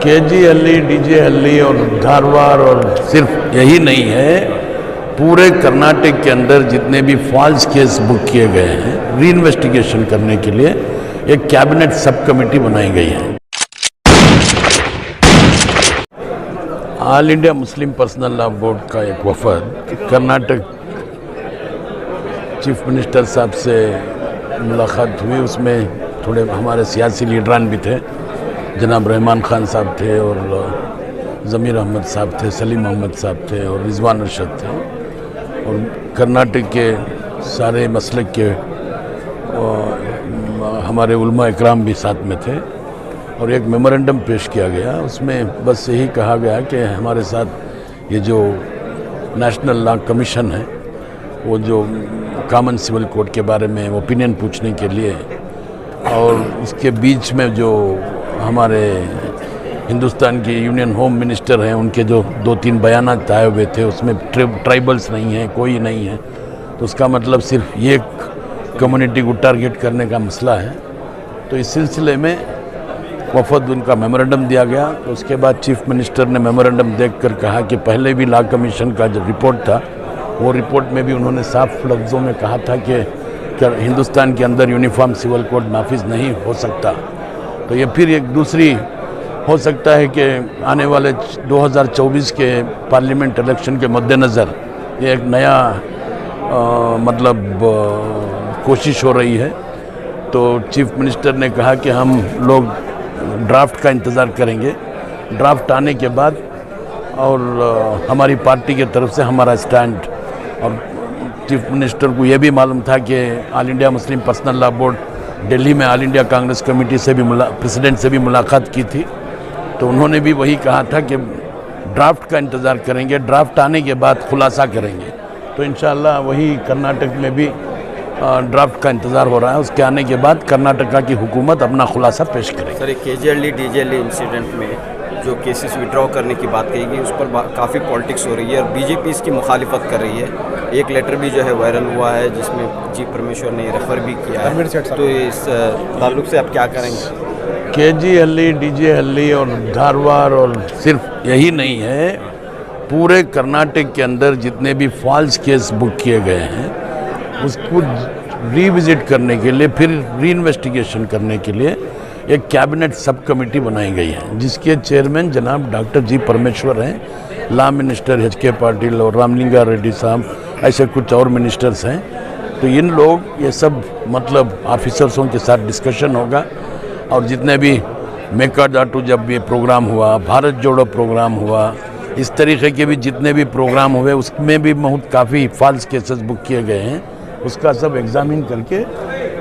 KG हल्ली, DJ हल्ली और धारवाड़ और सिर्फ यही नहीं है, पूरे कर्नाटक के अंदर जितने भी फॉल्स केस बुक किए गए हैं, री इन्वेस्टिगेशन करने के लिए एक कैबिनेट सब कमेटी बनाई गई है। All India Muslim personal law board का एक वफद कर्नाटक चीफ मिनिस्टर साहब से मुलाकात हुई। उसमें थोड़े हमारे सियासी लीडरान भी थे, जनाब रहमान खान साहब थे और ज़मीर अहमद साहब थे, सलीम अहमद साहब थे और रिजवान अरशद थे, और कर्नाटक के सारे मसलक के हमारे उलमा इकराम भी साथ में थे। और एक मेमोरेंडम पेश किया गया, उसमें बस यही कहा गया कि हमारे साथ ये जो नेशनल लॉ कमीशन है, वो जो कॉमन सिविल कोड के बारे में ओपिनियन पूछने के लिए, और उसके बीच में जो हमारे हिंदुस्तान के यूनियन होम मिनिस्टर हैं, उनके जो 2-3 बयानात आए हुए थे, उसमें ट्राइबल्स नहीं है, कोई नहीं है, तो उसका मतलब सिर्फ ये कम्युनिटी को टारगेट करने का मसला है। तो इस सिलसिले में वफद उनका मेमोरेंडम दिया गया। तो उसके बाद चीफ मिनिस्टर ने मेमोरेंडम देखकर कहा कि पहले भी लॉ कमीशन का जो रिपोर्ट था, वो रिपोर्ट में भी उन्होंने साफ लफ्ज़ों में कहा था कि हिंदुस्तान के अंदर यूनिफॉर्म सिविल कोड नाफिज नहीं हो सकता। तो ये फिर एक दूसरी हो सकता है कि आने वाले 2024 के पार्लियामेंट इलेक्शन के मद्देनज़र ये एक नया कोशिश हो रही है। तो चीफ मिनिस्टर ने कहा कि हम लोग ड्राफ्ट का इंतज़ार करेंगे, ड्राफ्ट आने के बाद और हमारी पार्टी की तरफ से हमारा स्टैंड। और चीफ मिनिस्टर को यह भी मालूम था कि all India Muslim personal law board Delhi में ऑल इंडिया कांग्रेस कमेटी से भी प्रेसिडेंट से भी मुलाकात की थी, तो उन्होंने भी वही कहा था कि ड्राफ्ट का इंतज़ार करेंगे, ड्राफ्ट आने के बाद खुलासा करेंगे। तो इंशाअल्लाह वही कर्नाटक में भी ड्राफ्ट का इंतज़ार हो रहा है, उसके आने के बाद कर्नाटका की हुकूमत अपना खुलासा पेश करेगी। सर, केजीएलडी डीजेएलडी इंसिडेंट में जो केसेस विड्रॉ करने की बात कही गई, उस पर काफ़ी पॉलिटिक्स हो रही है और बीजेपी इसकी मुखालिफत कर रही है। एक लेटर भी जो है वायरल हुआ है जिसमें जी परमेश्वर ने रेफर भी किया है, तो इस ताल्लुक से आप क्या करेंगे? केजी हल्ली, डीजे हल्ली और धारवाड़ और सिर्फ यही नहीं है, पूरे कर्नाटक के अंदर जितने भी फॉल्स केस बुक किए गए हैं, उसको रीविजिट करने के लिए, फिर री इन्वेस्टिगेशन करने के लिए एक कैबिनेट सब कमेटी बनाई गई है, जिसके चेयरमैन जनाब डॉक्टर जी परमेश्वर हैं, लॉ मिनिस्टर HK पाटिल और रामलिंगा रेड्डी साहब, ऐसे कुछ और मिनिस्टर्स हैं। तो इन लोग ये सब ऑफिसर्सों के साथ डिस्कशन होगा, और जितने भी मेकाडोटू जब ये प्रोग्राम हुआ, भारत जोड़ो प्रोग्राम हुआ, इस तरीके के भी जितने भी प्रोग्राम हुए, उसमें भी बहुत काफ़ी फॉल्स केसेस बुक किए गए हैं, उसका सब एग्जामिन करके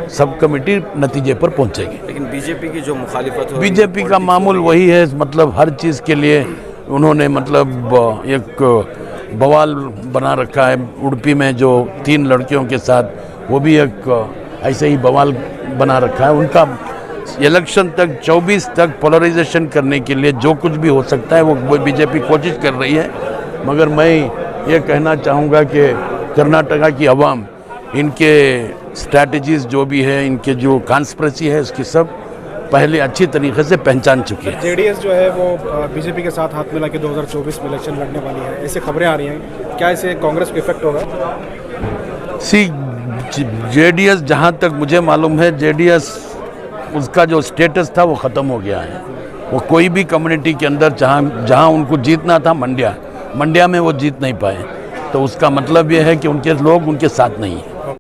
सब कमेटी नतीजे पर पहुंचेगी। लेकिन बीजेपी की जो मुखालिफत हो, बीजेपी का मामूल वही है, हर चीज़ के लिए उन्होंने एक बवाल बना रखा है। उडुपी में जो 3 लड़कियों के साथ, वो भी एक ऐसे ही बवाल बना रखा है। उनका इलेक्शन तक 24 तक पोलराइजेशन करने के लिए जो कुछ भी हो सकता है वो बीजेपी कोशिश कर रही है। मगर मैं ये कहना चाहूँगा कि कर्नाटका की आवाम इनके स्ट्रैटेजीज़ जो भी है, इनके जो कॉन्स्पिरेसी है, उसकी सब पहले अच्छी तरीके से पहचान चुकी है। जेडीएस जो है वो बीजेपी के साथ हाथ मिला के 2024 में इलेक्शन लड़ने वाली है, ऐसे खबरें आ रही हैं, क्या इससे कांग्रेस को इफेक्ट होगा? जेडीएस, जहाँ तक मुझे मालूम है, जेडीएस उसका जो स्टेटस था वो ख़त्म हो गया है। वो कोई भी कम्युनिटी के अंदर जहाँ उनको जीतना था, मंड्या में वो जीत नहीं पाए, तो उसका मतलब ये है कि उनके लोग उनके साथ नहीं हैं।